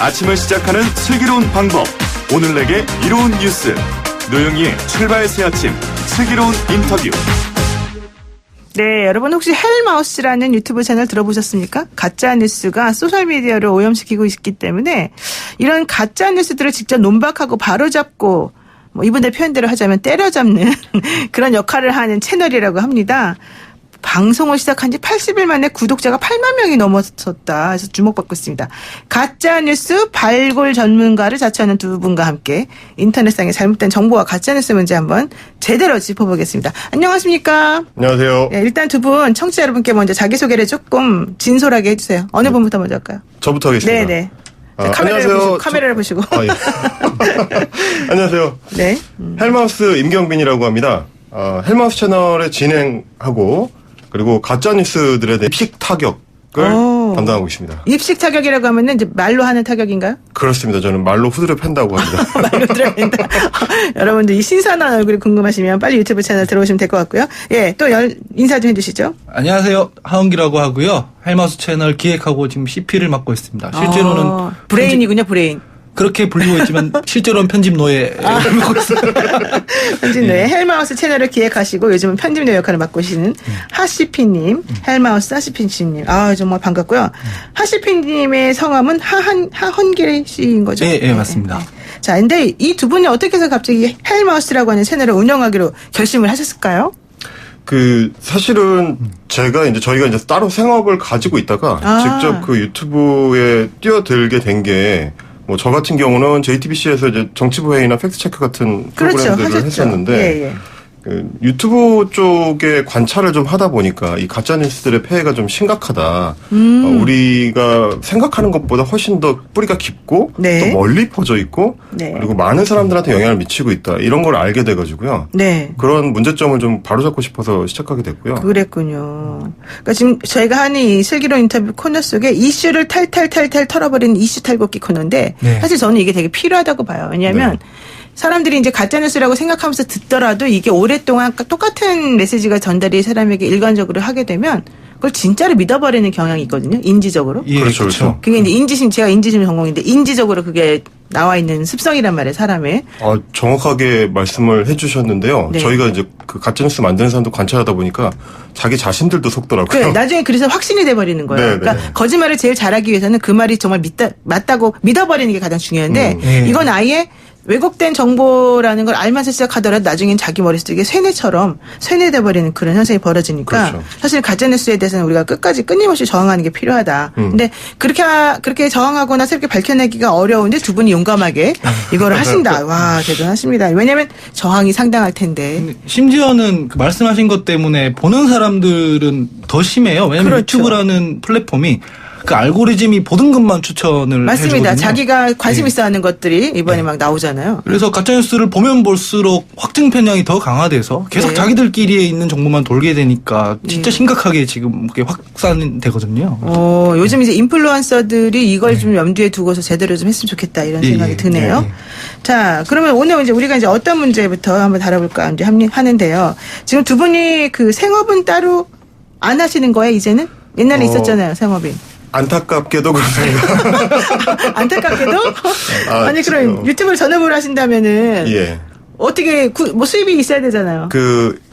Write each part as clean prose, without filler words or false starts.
아침을 시작하는 슬기로운 방법. 오늘 내게 이로운 뉴스. 노영희의 출발 새 아침 슬기로운 인터뷰. 네, 여러분 혹시 헬마우스라는 유튜브 채널 들어보셨습니까? 가짜 뉴스가 소셜미디어를 오염시키고 있기 때문에 이런 가짜 뉴스들을 직접 논박하고 바로잡고 이분들 표현대로 하자면 때려잡는 그런 역할을 하는 채널이라고 합니다. 방송을 시작한 지 80일 만에 구독자가 8만 명이 넘어섰다. 그래서 주목받고 있습니다. 가짜뉴스 발굴 전문가를 자처하는 두 분과 함께 인터넷상의 잘못된 정보와 가짜뉴스 문제 한번 제대로 짚어보겠습니다. 안녕하십니까? 안녕하세요. 네, 일단 두 분 청취자 여러분께 먼저 자기소개를 조금 진솔하게 해주세요. 어느 분부터 먼저 할까요? 저부터 하겠습니다. 네네. 안녕하세요. 카메라를 보시고. 예. 안녕하세요. 네. 헬마우스 임경빈이라고 합니다. 헬마우스 채널의 진행하고 그리고 가짜뉴스들에 대한 입식 타격을 담당하고 있습니다. 입식 타격이라고 하면은 이제 말로 하는 타격인가요? 그렇습니다. 저는 말로 후드를 팬다고 합니다. 말로 들어간다. 여러분들 이 신선한 얼굴이 궁금하시면 빨리 유튜브 채널 들어오시면 될 것 같고요. 예, 또 인사 좀 해주시죠. 안녕하세요. 하은기라고 하고요. 헬마우스 채널 기획하고 지금 CP를 맡고 있습니다. 실제로는 브레인이군요, 브레인. 그렇게 불리고 있지만 실제로는 편집노예 맡고 있습니다. 편집노예 헬마우스 채널을 기획하시고 요즘은 편집노예 역할을 맡고 계시는 하시피님, 헬마우스 하시피님. 정말 반갑고요. 하시피님의 성함은 하헌길 씨인 거죠? 네, 맞습니다. 자, 근데 이 두 분이 어떻게 해서 갑자기 헬마우스라고 하는 채널을 운영하기로 결심을 하셨을까요? 사실은 저희가 이제 따로 생업을 가지고 있다가 직접 그 유튜브에 뛰어들게 된 게 저 같은 경우는 JTBC에서 이제 정치부 회의나 팩트체크 같은 프로그램들을 했었는데 예. 유튜브 쪽에 관찰을 좀 하다 보니까 이 가짜뉴스들의 폐해가 좀 심각하다. 우리가 생각하는 것보다 훨씬 더 뿌리가 깊고 네. 또 멀리 퍼져 있고 네. 그리고 많은 사람들한테 영향을 미치고 있다. 이런 걸 알게 돼가지고요. 네. 그런 문제점을 좀 바로잡고 싶어서 시작하게 됐고요. 그랬군요. 그러니까 지금 저희가 하는 이 슬기로운 인터뷰 코너 속에 이슈를 탈탈 털어버리는 이슈 탈곡기 코너인데 네. 사실 저는 이게 되게 필요하다고 봐요. 왜냐하면 사람들이 이제 가짜뉴스라고 생각하면서 듣더라도 이게 오랫동안 똑같은 메시지가 전달이 사람에게 일관적으로 하게 되면 그걸 진짜로 믿어버리는 경향이 있거든요. 인지적으로. 예, 그렇죠. 그게 이제 제가 인지심 전공인데 인지적으로 그게 나와 있는 습성이란 말이에요, 사람의. 정확하게 말씀을 해주셨는데요. 네. 저희가 이제 그 가짜뉴스 만드는 사람도 관찰하다 보니까 자기 자신들도 속더라고요. 그래, 나중에 그래서 확신이 돼버리는 거예요. 네, 그러니까 네. 거짓말을 제일 잘하기 위해서는 그 말이 정말 맞다고 믿어버리는 게 가장 중요한데 이건 아예 왜곡된 정보라는 걸 알면서 시작하더라도 나중엔 자기 머릿속에 쇠뇌돼버리는 그런 현상이 벌어지니까 그렇죠. 사실 가짜뉴스에 대해서는 우리가 끝까지 끊임없이 저항하는 게 필요하다. 근데 그렇게 저항하거나 새롭게 밝혀내기가 어려운데 두 분이 용감하게 이거를 하신다. 와, 대단하십니다. 왜냐하면 저항이 상당할 텐데. 심지어는 그 말씀하신 것 때문에 보는 사람들은 더 심해요. 왜냐하면 그렇죠. 유튜브라는 플랫폼이 그 알고리즘이 보던 것만 추천을 맞습니다. 해주거든요. 자기가 관심 있어 하는 것들이 이번에 막 나오잖아요. 그래서 가짜뉴스를 보면 볼수록 확증 편향이 더 강화돼서 계속 네. 자기들끼리에 있는 정보만 돌게 되니까 진짜 심각하게 지금 그게 확산되거든요. 요즘 이제 인플루언서들이 이걸 좀 염두에 두고서 제대로 좀 했으면 좋겠다 이런 생각이 드네요. 자, 그러면 오늘 이제 우리가 이제 어떤 문제부터 한번 다뤄볼까 이제 하는데요. 지금 두 분이 그 생업은 안 하시는 거예요, 이제는? 옛날에 있었잖아요, 생업이. 안타깝게도 그렇습니다. 안타깝게도? 아니, 그럼 유튜브를 전업으로 하신다면은. 예. 어떻게, 수입이 있어야 되잖아요.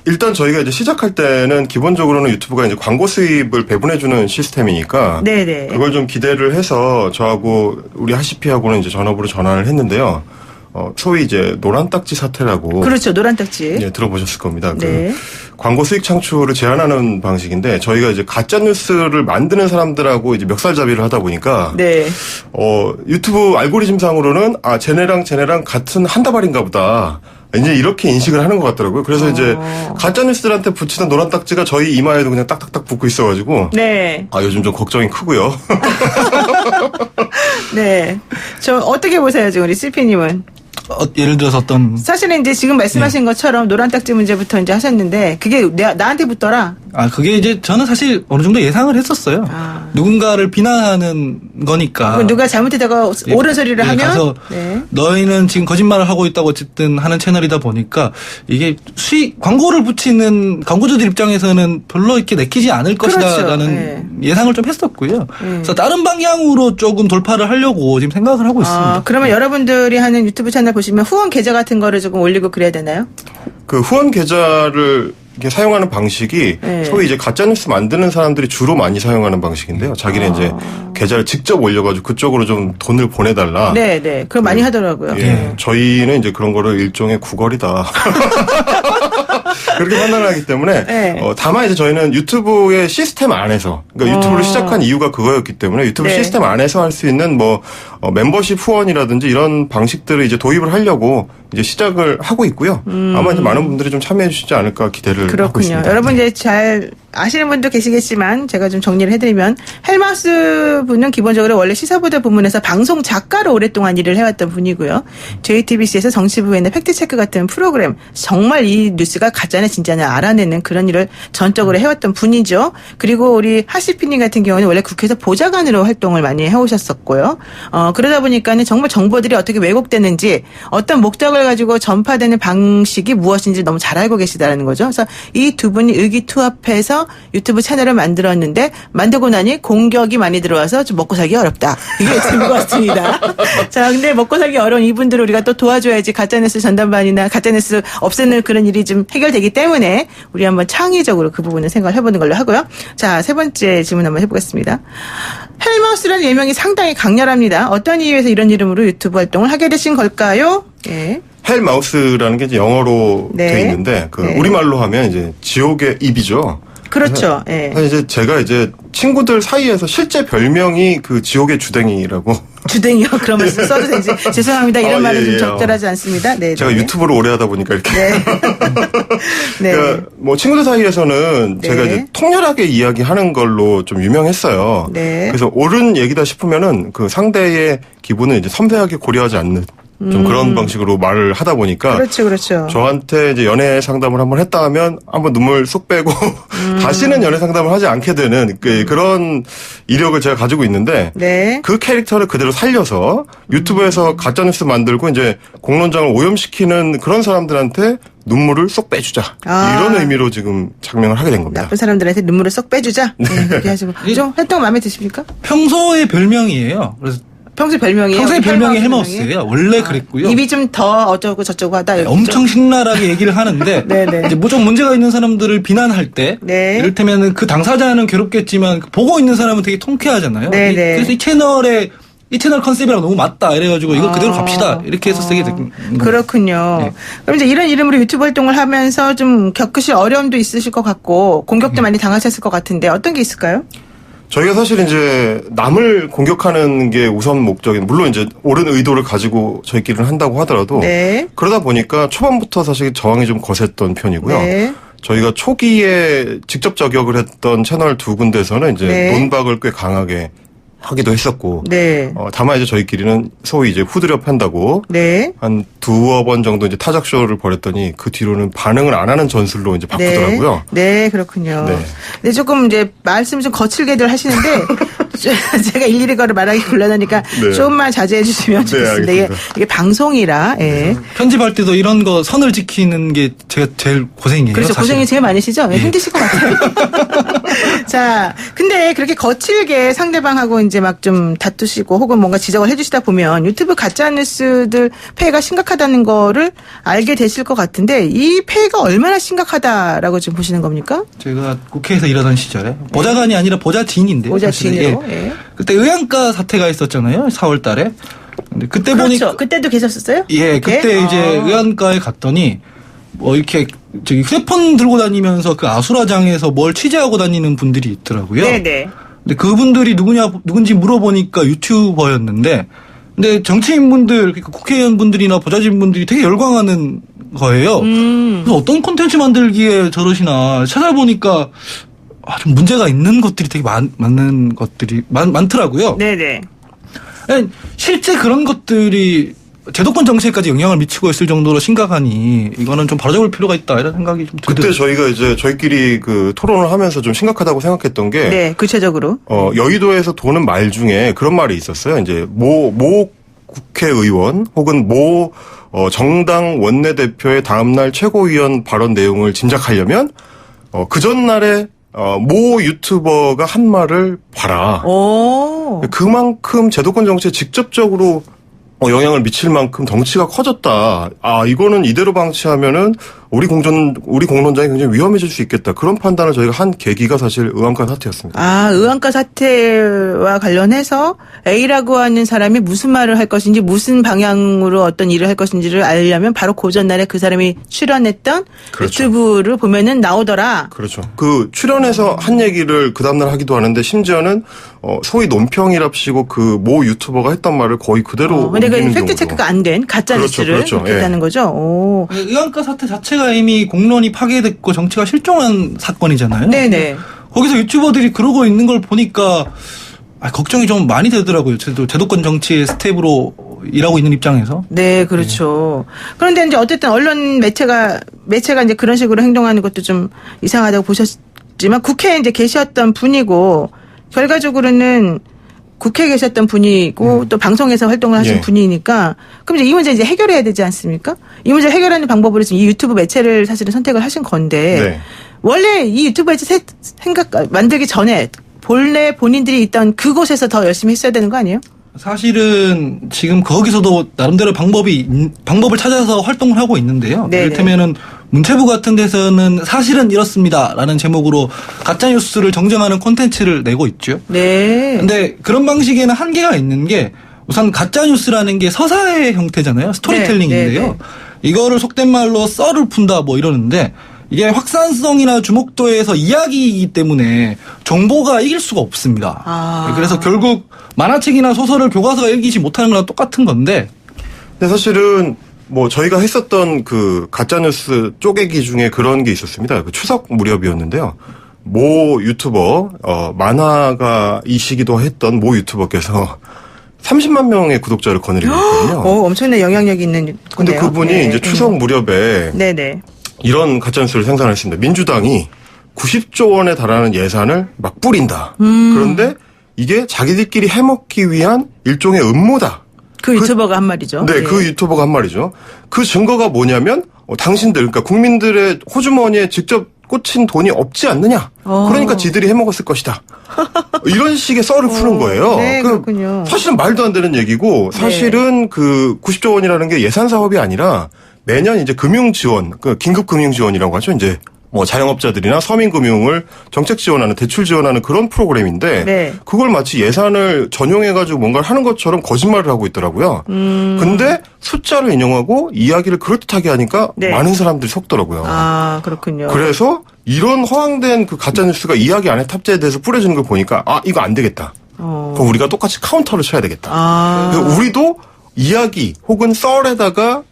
일단 저희가 이제 시작할 때는 기본적으로는 유튜브가 이제 광고 수입을 배분해주는 시스템이니까. 네네. 그걸 좀 기대를 해서 저하고 우리 하시피하고는 이제 전업으로 전환을 했는데요. 소위 이제 노란 딱지 사태라고. 그렇죠. 노란 딱지. 예, 들어보셨을 겁니다. 네. 광고 수익 창출을 제한하는 방식인데 저희가 이제 가짜 뉴스를 만드는 사람들하고 이제 멱살잡이를 하다 보니까 네. 유튜브 알고리즘상으로는 쟤네랑 같은 한 다발인가 보다. 이제 이렇게 인식을 하는 것 같더라고요. 그래서 이제 가짜 뉴스들한테 붙이던 노란 딱지가 저희 이마에도 그냥 딱딱딱 붙고 있어가지고. 네. 요즘 좀 걱정이 크고요. 네. 저 어떻게 보세요, 지금 우리 CP님은? 예를 들어서 어떤 사실은 이제 지금 말씀하신 것처럼 노란 딱지 문제부터 이제 하셨는데 그게 나한테 붙더라. 그게 이제 저는 사실 어느 정도 예상을 했었어요. 누군가를 비난하는 거니까. 누가 잘못했다가 옳은 소리를 하면 가서 너희는 지금 거짓말을 하고 있다고 어쨌든 하는 채널이다 보니까 이게 광고를 붙이는 광고주들 입장에서는 별로 이렇게 내키지 않을 것이다라는 예상을 좀 했었고요. 그래서 다른 방향으로 조금 돌파를 하려고 지금 생각을 하고 있습니다. 그러면 여러분들이 하는 유튜브 채널 보시면 후원 계좌 같은 거를 조금 올리고 그래야 되나요? 그 후원 계좌를 이렇게 사용하는 방식이 소위 이제 가짜뉴스 만드는 사람들이 주로 많이 사용하는 방식인데요. 자기는 이제 계좌를 직접 올려가지고 그쪽으로 좀 돈을 보내달라. 네. 그럼 많이 하더라고요. 저희는 이제 그런 거를 일종의 구걸이다. 그렇게 판단하기 때문에 다만 이제 저희는 유튜브의 시스템 안에서 그러니까 유튜브를 시작한 이유가 그거였기 때문에 유튜브 시스템 안에서 할 수 있는 뭐 멤버십 후원이라든지 이런 방식들을 이제 도입을 하려고 이제 시작을 하고 있고요. 아마 이제 많은 분들이 좀 참여해 주시지 않을까 기대를 하고 있습니다. 여러분 이제 잘 아시는 분도 계시겠지만 제가 좀 정리를 해드리면 헬마우스 분은 기본적으로 원래 시사보도 부문에서 방송 작가로 오랫동안 일을 해왔던 분이고요. JTBC에서 정치부에는 팩트체크 같은 프로그램 정말 이 뉴스가 가짜냐 진짜냐 알아내는 그런 일을 전적으로 해왔던 분이죠. 그리고 우리 하시피님 같은 경우는 원래 국회에서 보좌관으로 활동을 많이 해오셨었고요. 그러다 보니까는 정말 정보들이 어떻게 왜곡되는지 어떤 목적을 가지고 전파되는 방식이 무엇인지 너무 잘 알고 계시다라는 거죠. 그래서 이 두 분이 의기투합해서 유튜브 채널을 만들었는데 만들고 나니 공격이 많이 들어와서 좀 먹고 살기 어렵다. 이게 된 것 같습니다. 자, 근데 먹고 살기 어려운 이분들을 우리가 또 도와줘야지 가짜뉴스 전담반이나 가짜뉴스 없애는 그런 일이 좀 해결되기 때문에 우리 한번 창의적으로 그 부분을 생각을 해보는 걸로 하고요. 자, 세 번째 질문 한번 해보겠습니다. 헬마우스라는 예명이 상당히 강렬합니다. 어떤 이유에서 이런 이름으로 유튜브 활동을 하게 되신 걸까요? 헬마우스라는 게 이제 영어로 돼 있는데 우리말로 하면 이제 지옥의 입이죠. 그렇죠. 사실 이제 제가 이제 친구들 사이에서 실제 별명이 그 지옥의 주댕이라고. 주댕이요? 그런 말씀 써도 되지. 죄송합니다. 이런 말은 좀 적절하지 않습니다. 네. 제가 유튜브를 오래 하다 보니까 이렇게. 그러니까 뭐 친구들 사이에서는 제가 이제 통렬하게 이야기하는 걸로 좀 유명했어요. 그래서 옳은 얘기다 싶으면은 그 상대의 기분을 이제 섬세하게 고려하지 않는. 좀 그런 방식으로 말을 하다 보니까. 그렇죠. 저한테 이제 연애 상담을 한번 했다 하면 한번 눈물 쏙 빼고 다시는 연애 상담을 하지 않게 되는 그런 이력을 제가 가지고 있는데. 그 캐릭터를 그대로 살려서 유튜브에서 가짜뉴스 만들고 이제 공론장을 오염시키는 그런 사람들한테 눈물을 쏙 빼주자. 이런 의미로 지금 작명을 하게 된 겁니다. 나쁜 사람들한테 눈물을 쏙 빼주자. 그렇게 하시고. 좀 활동 마음에 드십니까? 평소의 별명이에요. 그래서 평소에 별명이에요? 평소에 별명이 헬마우스예요. 원래 그랬고요. 입이 좀 더 어쩌고 저쩌고 하다. 엄청 신랄하게 얘기를 하는데 이제 좀 문제가 있는 사람들을 비난할 때 이를테면 그 당사자는 괴롭겠지만 보고 있는 사람은 되게 통쾌하잖아요. 그래서 이 채널 컨셉이랑 너무 맞다. 이래가지고 이거 그대로 갑시다. 이렇게 해서 쓰게 된 거예요. 그렇군요. 그럼 이제 이런 이름으로 유튜브 활동을 하면서 좀 겪으실 어려움도 있으실 것 같고 공격도 많이 당하셨을 것 같은데 어떤 게 있을까요? 저희가 사실 이제 남을 공격하는 게 우선 목적인, 물론 이제 옳은 의도를 가지고 저희끼리는 한다고 하더라도 그러다 보니까 초반부터 사실 저항이 좀 거셌던 편이고요. 저희가 초기에 직접 저격을 했던 채널 두 군데에서는 이제 논박을 꽤 강하게 하기도 했었고, 다만 이제 저희끼리는 소위 이제 후드려 팬다고 한 두어 번 정도 이제 타작쇼를 벌였더니 그 뒤로는 반응을 안 하는 전술로 이제 바꾸더라고요. 그렇군요. 근데 조금 이제 말씀 좀 거칠게들 하시는데 제가 일일이 그걸 말하기 곤란하니까 조금만 자제해 주시면 좋겠습니다. 이게 방송이라. 편집할 때도 이런 거 선을 지키는 게 제가 제일 고생이에요. 그렇죠. 사실은. 고생이 제일 많으시죠? 힘드실 것 같아요. 자, 근데 그렇게 거칠게 상대방하고 이제 막 좀 다투시고 혹은 뭔가 지적을 해주시다 보면 유튜브 가짜뉴스들 폐해가 심각하다는 거를 알게 되실 것 같은데 이 폐해가 얼마나 심각하다라고 지금 보시는 겁니까? 제가 국회에서 일하던 시절에 보좌관이 아니라 보좌진인데요. 보좌진으로. 그때 의안가 사태가 있었잖아요. 4월 달에. 근데 그때 보니까 그때도 계셨었어요? 그때 이제 의안가에 갔더니 뭐 이렇게 저기 휴대폰 들고 다니면서 그 아수라장에서 뭘 취재하고 다니는 분들이 있더라고요. 근데 그분들이 누군지 물어보니까 유튜버였는데, 근데 정치인분들, 그러니까 국회의원분들이나 보좌진분들이 되게 열광하는 거예요. 그래서 어떤 콘텐츠 만들기에 저러시나 찾아보니까 좀 문제가 있는 것들이 되게 많은 것들이 많더라고요. 실제 그런 것들이 제도권 정치에까지 영향을 미치고 있을 정도로 심각하니 이거는 좀 바로잡을 필요가 있다 이런 생각이 좀 들더라고요. 그때 저희가 이제 저희끼리 그 토론을 하면서 좀 심각하다고 생각했던 게 네, 구체적으로 여의도에서 도는 말 중에 그런 말이 있었어요. 이제 모 국회의원 혹은 모 정당 원내대표의 다음날 최고위원 발언 내용을 짐작하려면 그 전날에 모 유튜버가 한 말을 봐라. 오. 그만큼 제도권 정치에 직접적으로 영향을 미칠 만큼 덩치가 커졌다. 아, 이거는 이대로 방치하면은 우리 공론장이 굉장히 위험해질 수 있겠다. 그런 판단을 저희가 한 계기가 사실 의왕가 사태였습니다. 아, 의왕가 사태와 관련해서 A라고 하는 사람이 무슨 말을 할 것인지 무슨 방향으로 어떤 일을 할 것인지를 알려면 바로 그 전날에 그 사람이 출연했던 그렇죠. 유튜브를 보면은 나오더라. 그렇죠. 그 출연해서 한 얘기를 그 다음날 하기도 하는데 심지어는 소위 논평이랍시고 그 모 유튜버가 했던 말을 거의 그대로 근데 그 옮기는 팩트 경우도. 체크가 안 된 가짜 뉴스를 그렇죠. 했다는 예. 거죠. 오. 의왕가 사태 자체가 이미 공론이 파괴됐고 정치가 실종한 사건이잖아요. 네네. 거기서 유튜버들이 그러고 있는 걸 보니까 걱정이 좀 많이 되더라고요. 제도권 정치의 스텝으로 일하고 있는 입장에서. 네, 그렇죠. 그런데 이제 어쨌든 언론 매체가 이제 그런 식으로 행동하는 것도 좀 이상하다고 보셨지만 국회에 이제 계셨던 분이고 결과적으로는 국회에 계셨던 분이고 또 방송에서 활동을 하신 예. 분이니까 그럼 이제 이 문제 이제 해결해야 되지 않습니까? 이 문제 해결하는 방법으로 지금 이 유튜브 매체를 사실은 선택을 하신 건데 네. 원래 이 유튜브 매체 만들기 전에 본래 본인들이 있던 그곳에서 더 열심히 했어야 되는 거 아니에요? 사실은 지금 거기서도 나름대로 방법을 찾아서 활동을 하고 있는데요. 네네. 이를테면은 문체부 같은 데서는 사실은 이렇습니다라는 제목으로 가짜 뉴스를 정정하는 콘텐츠를 내고 있죠. 네. 근데 그런 방식에는 한계가 있는 게 우선 가짜 뉴스라는 게 서사의 형태잖아요. 스토리텔링인데요. 네, 네, 네. 이거를 속된 말로 썰을 푼다 뭐 이러는데 이게 확산성이나 주목도에서 이야기이기 때문에 정보가 이길 수가 없습니다. 아. 그래서 결국 만화책이나 소설을 교과서가 읽지 못하는 거랑 똑같은 건데. 근데 사실은 뭐 저희가 했었던 그 가짜뉴스 쪼개기 중에 그런 게 있었습니다. 그 추석 무렵이었는데요. 모 유튜버, 만화가이시기도 했던 모 유튜버께서 30만 명의 구독자를 거느리고 있거든요. 엄청난 영향력이 있는 근데 분이에요. 그분이 네. 이제 추석 무렵에 네네. 이런 가짜뉴스를 생산했습니다. 민주당이 90조 원에 달하는 예산을 막 뿌린다. 그런데 이게 자기들끼리 해먹기 위한 일종의 음모다. 그 유튜버가 한 말이죠. 네, 예. 그 유튜버가 한 말이죠. 그 증거가 뭐냐면 당신들, 그러니까 국민들의 호주머니에 직접 꽂힌 돈이 없지 않느냐. 그러니까 지들이 해먹었을 것이다. 이런 식의 썰을 푸는 거예요. 네, 그렇군요. 사실은 말도 안 되는 얘기고 사실은 그 90조 원이라는 게 예산 사업이 아니라 매년 이제 금융 지원, 그 긴급 금융 지원이라고 하죠. 이제 뭐 자영업자들이나 서민 금융을 정책 지원하는 대출 지원하는 그런 프로그램인데 네. 그걸 마치 예산을 전용해 가지고 뭔가를 하는 것처럼 거짓말을 하고 있더라고요. 근데 숫자를 인용하고 이야기를 그럴듯하게 하니까 네. 많은 사람들이 속더라고요. 아, 그렇군요. 그래서 이런 허황된 그 가짜 뉴스가 이야기 안에 탑재돼서 뿌려지는 걸 보니까 이거 안 되겠다. 그럼 우리가 똑같이 카운터를 쳐야 되겠다. 그래서 우리도 이야기 혹은 썰에다가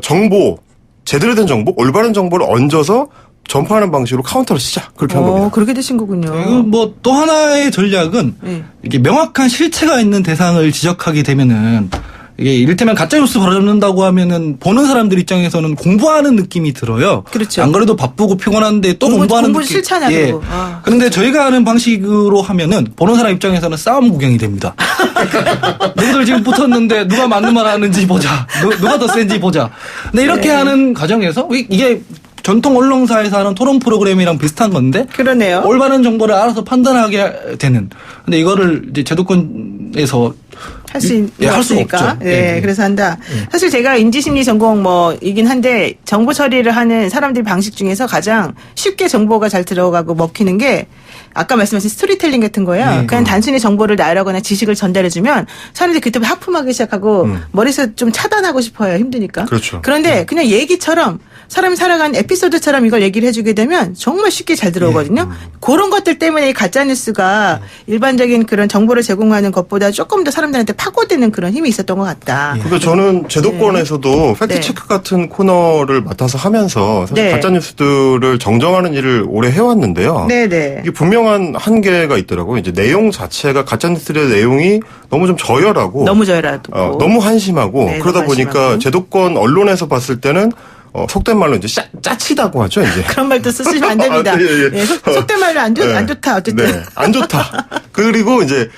정보, 제대로 된 정보, 올바른 정보를 얹어서 전파하는 방식으로 카운터를 치자. 그렇게 한 겁니다. 그렇게 되신 거군요. 뭐 또 하나의 전략은 네. 이게 명확한 실체가 있는 대상을 지적하게 되면은 이게 이를테면 가짜뉴스 바로잡는다고 하면은 보는 사람들 입장에서는 공부하는 느낌이 들어요. 그렇죠. 안 그래도 바쁘고 피곤한데 또 공부하는 공부 느낌. 싫잖아, 예. 그리고. 그런데 저희가 하는 방식으로 하면은 보는 사람 입장에서는 싸움 구경이 됩니다. 누구들 지금 붙었는데 누가 맞는 말 하는지 보자. 누가 더 센지 보자. 근데 이렇게 하는 과정에서 이게 전통 언론사에서 하는 토론 프로그램이랑 비슷한 건데. 그러네요. 올바른 정보를 알아서 판단하게 되는. 근데 이거를 이제 제도권에서 할 수 할 수가 없으니까. 없죠. 네, 그래서 한다. 사실 제가 인지심리 전공 이긴 한데 정보 처리를 하는 사람들 방식 중에서 가장 쉽게 정보가 잘 들어가고 먹히는 게 아까 말씀하신 스토리텔링 같은 거예요. 네. 그냥 단순히 정보를 나열하거나 지식을 전달해주면 사람들이 그때부터 하품하기 시작하고 머릿속에 좀 차단하고 싶어요. 힘드니까. 그렇죠. 그런데 그냥 얘기처럼 사람이 살아가는 에피소드처럼 이걸 얘기를 해주게 되면 정말 쉽게 잘 들어오거든요. 그런 것들 때문에 이 가짜뉴스가 일반적인 그런 정보를 제공하는 것보다 조금 더 사람들한테 파고드는 그런 힘이 있었던 것 같다. 그러니까 저는 제도권에서도 팩트체크 같은 코너를 맡아서 하면서 사실 가짜뉴스들을 정정하는 일을 오래 해왔는데요. 네네. 이게 분명한 한계가 있더라고요. 이제 내용 자체가 가짜뉴스의 내용이 너무 좀 저열하고 너무 저열하고 너무 한심하고 네, 그러다 너무 보니까 한심하고. 제도권 언론에서 봤을 때는 속된 말로 이제 짜치다고 하죠, 이제. 그런 말도 쓰시면 안 됩니다. 예, 속된 말로 안 좋다, 어쨌든. 네, 안 좋다. 그리고 이제,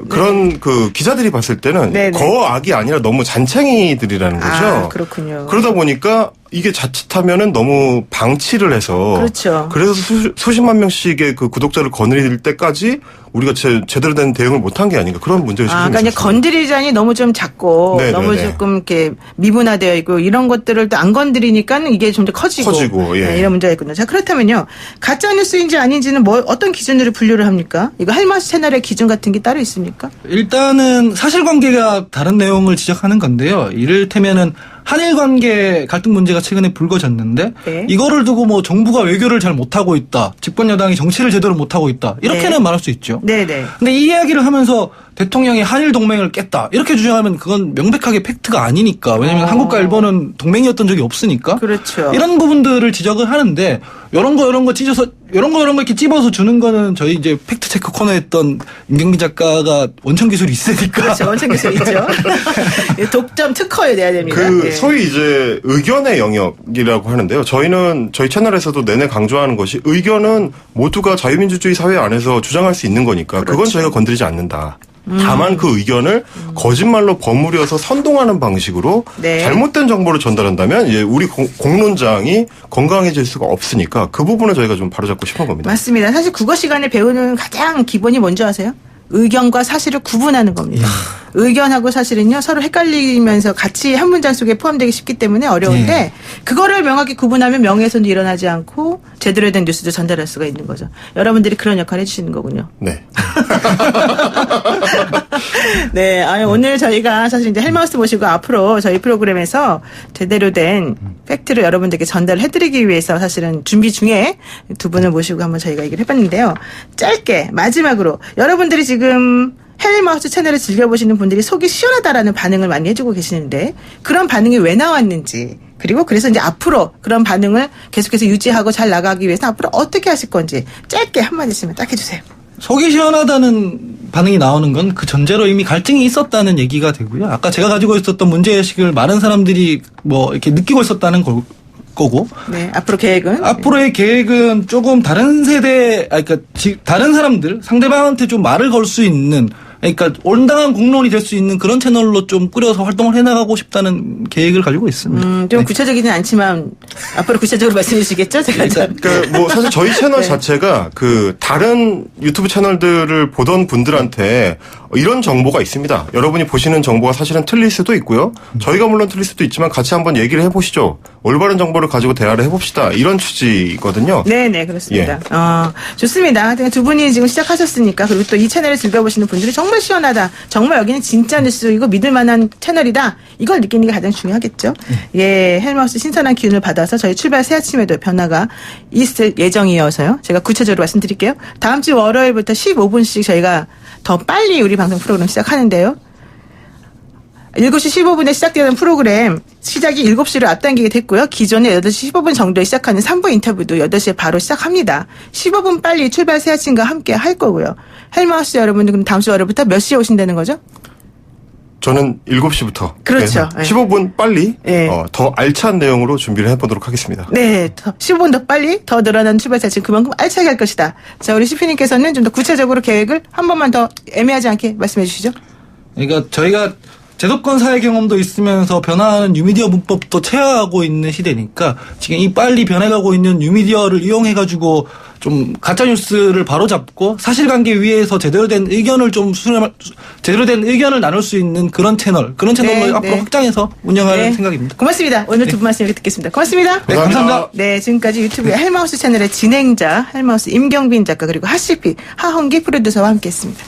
그런 그 기자들이 봤을 때는 네네. 거악이 아니라 너무 잔챙이들이라는 거죠. 아, 그렇군요. 그러다 보니까 이게 자칫하면은 너무 방치를 해서. 그렇죠. 그래서 수십만 명씩의 그 구독자를 거느릴 때까지 우리가 제대로 된 대응을 못한 게 아닌가 그런 문제의식이 그러니까 이제 건드리자니 너무 좀 작고 네네네. 너무 조금 이렇게 미분화되어 있고 이런 것들을 또 안 건드리니까 이게 좀 더 커지고 예. 네, 이런 문제가 있군요. 자, 그렇다면요. 가짜 뉴스인지 아닌지는 어떤 기준으로 분류를 합니까? 이거 할머니 채널의 기준 같은 게 따로 있습니까? 일단은 사실관계가 다른 내용을 지적하는 건데요. 이를테면은 한일 관계 갈등 문제가 최근에 불거졌는데 네. 이거를 두고 뭐 정부가 외교를 잘 못하고 있다. 집권 여당이 정치를 제대로 못하고 있다. 이렇게는 네. 말할 수 있죠. 네네. 근데 이 이야기를 하면서 대통령이 한일 동맹을 깼다. 이렇게 주장하면 그건 명백하게 팩트가 아니니까. 왜냐하면 한국과 일본은 동맹이었던 적이 없으니까. 그렇죠. 이런 부분들을 지적을 하는데 이런 거 찢어서 이런 거 이렇게 찝어서 주는 거는 저희 이제 팩트 체크 코너에 했던 임경빈 작가가 원천 기술이 있으니까. 그렇죠. 원천 기술 있죠. 독점 특허에 내야 됩니다. 예. 소위 이제 의견의 영역이라고 하는데요. 저희 채널에서도 내내 강조하는 것이 의견은 모두가 자유민주주의 사회 안에서 주장할 수 있는 거니까 그건 그렇죠. 저희가 건드리지 않는다. 다만 그 의견을 거짓말로 버무려서 선동하는 방식으로 네. 잘못된 정보를 전달한다면 이제 우리 공론장이 건강해질 수가 없으니까 그 부분을 저희가 좀 바로잡고 싶은 겁니다. 맞습니다. 사실 국어 시간에 배우는 가장 기본이 뭔지 아세요? 의견과 사실을 구분하는 겁니다. 의견하고 사실은요 서로 헷갈리면서 같이 한 문장 속에 포함되기 쉽기 때문에 어려운데 그거를 명확히 구분하면 명예훼손도 일어나지 않고 제대로 된 뉴스도 전달할 수가 있는 거죠. 여러분들이 그런 역할을 해주시는 거군요. 네. 네, 오늘 저희가 사실 이제 헬마우스 모시고 앞으로 저희 프로그램에서 제대로 된 팩트를 여러분들께 전달해드리기 위해서 사실은 준비 중에 두 분을 모시고 한번 저희가 얘기를 해봤는데요. 짧게 마지막으로 여러분들이 지금 헬마우스 채널을 즐겨보시는 분들이 속이 시원하다라는 반응을 많이 해주고 계시는데 그런 반응이 왜 나왔는지 그리고 그래서 이제 앞으로 그런 반응을 계속해서 유지하고 잘 나가기 위해서 앞으로 어떻게 하실 건지 짧게 한마디씩만 딱 해주세요. 속이 시원하다는 반응이 나오는 건 그 전제로 이미 갈등이 있었다는 얘기가 되고요. 아까 제가 가지고 있었던 문제의식을 많은 사람들이 뭐 이렇게 느끼고 있었다는 거고. 네, 앞으로 계획은? 앞으로의 계획은 조금 다른 세대, 그러니까 다른 사람들, 상대방한테 좀 말을 걸 수 있는, 그러니까 온당한 공론이 될 수 있는 그런 채널로 좀 꾸려서 활동을 해나가고 싶다는 계획을 가지고 있습니다. 좀 구체적이진 않지만 앞으로 구체적으로 말씀해 주시겠죠? 제가 그러니까 뭐 사실 저희 채널 자체가 그 다른 유튜브 채널들을 보던 분들한테 이런 정보가 있습니다. 여러분이 보시는 정보가 사실은 틀릴 수도 있고요. 저희가 물론 틀릴 수도 있지만 같이 한번 얘기를 해보시죠. 올바른 정보를 가지고 대화를 해봅시다. 이런 취지거든요. 네네, 그렇습니다. 좋습니다. 두 분이 지금 시작하셨으니까 그리고 또 이 채널을 즐겨보시는 분들이 정말 시원하다. 정말 여기는 진짜 뉴스 이거 믿을 만한 채널이다. 이걸 느끼는 게 가장 중요하겠죠. 예, 헬마우스 신선한 기운을 받아서 저희 출발 새 아침에도 변화가 있을 예정이어서요. 제가 구체적으로 말씀드릴게요. 다음 주 월요일부터 15분씩 저희가 더 빨리 우리 방송 프로그램 시작하는데요. 7시 15분에 시작되는 프로그램 시작이 7시로 앞당기게 됐고요. 기존에 8시 15분 정도에 시작하는 3부 인터뷰도 8시에 바로 시작합니다. 15분 빨리 출발 새 아침과 함께 할 거고요. 헬마우스 여러분들 그럼 다음 주 월요일부터 몇 시에 오신다는 거죠? 저는 7시부터. 그렇죠. 네. 15분 빨리 네. 더 알찬 내용으로 준비를 해보도록 하겠습니다. 네. 15분 더 빨리 더 늘어난 출발 새 아침 그만큼 알차게 할 것이다. 자, 우리 CP님께서는 좀 더 구체적으로 계획을 한 번만 더 애매하지 않게 말씀해 주시죠. 그러니까 저희가 제도권 사회 경험도 있으면서 변화하는 뉴미디어 문법도 체화하고 있는 시대니까 지금 이 빨리 변해가고 있는 뉴미디어를 이용해가지고 좀 가짜뉴스를 바로잡고 사실관계 위에서 제대로 된 의견을 제대로 된 의견을 나눌 수 있는 그런 채널로 앞으로 확장해서 운영할 생각입니다. 고맙습니다. 오늘 두 분 말씀 여기 듣겠습니다. 고맙습니다. 네, 감사합니다. 네, 지금까지 유튜브의 헬마우스 채널의 진행자 헬마우스 임경빈 작가 그리고 하시피 하홍기 프로듀서와 함께했습니다.